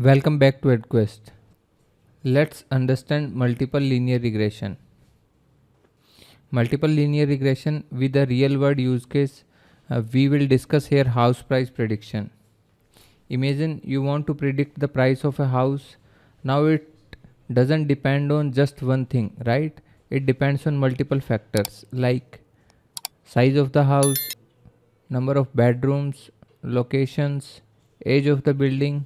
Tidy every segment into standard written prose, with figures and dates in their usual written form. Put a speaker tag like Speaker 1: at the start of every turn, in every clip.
Speaker 1: Welcome back to edquest. Let's understand multiple linear regression. Multiple linear regression with a real world use case. We will discuss here house price prediction. Imagine you want to predict the price of a house. Now it doesn't depend on just one thing, right? It depends on multiple factors like size of the house, number of bedrooms, locations, age of the building,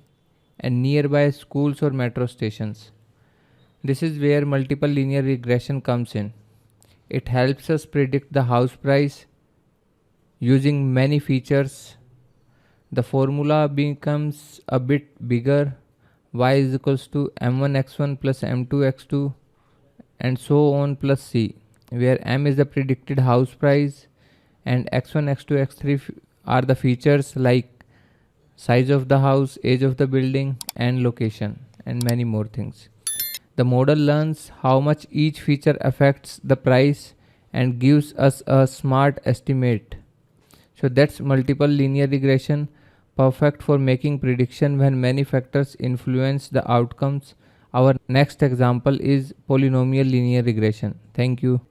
Speaker 1: and nearby schools or metro stations. This is where multiple linear regression comes in. It helps us predict the house price using many features. The formula becomes a bit bigger. Y is equals to m1x1 plus m2x2 and so on plus c, where m is the predicted house price and x1, x2, x3 are the features like size of the house, age of the building, and location, and many more things. The model learns how much each feature affects the price and gives us a smart estimate. So that's multiple linear regression, perfect for making prediction when many factors influence the outcomes. Our next example is polynomial linear regression. Thank you.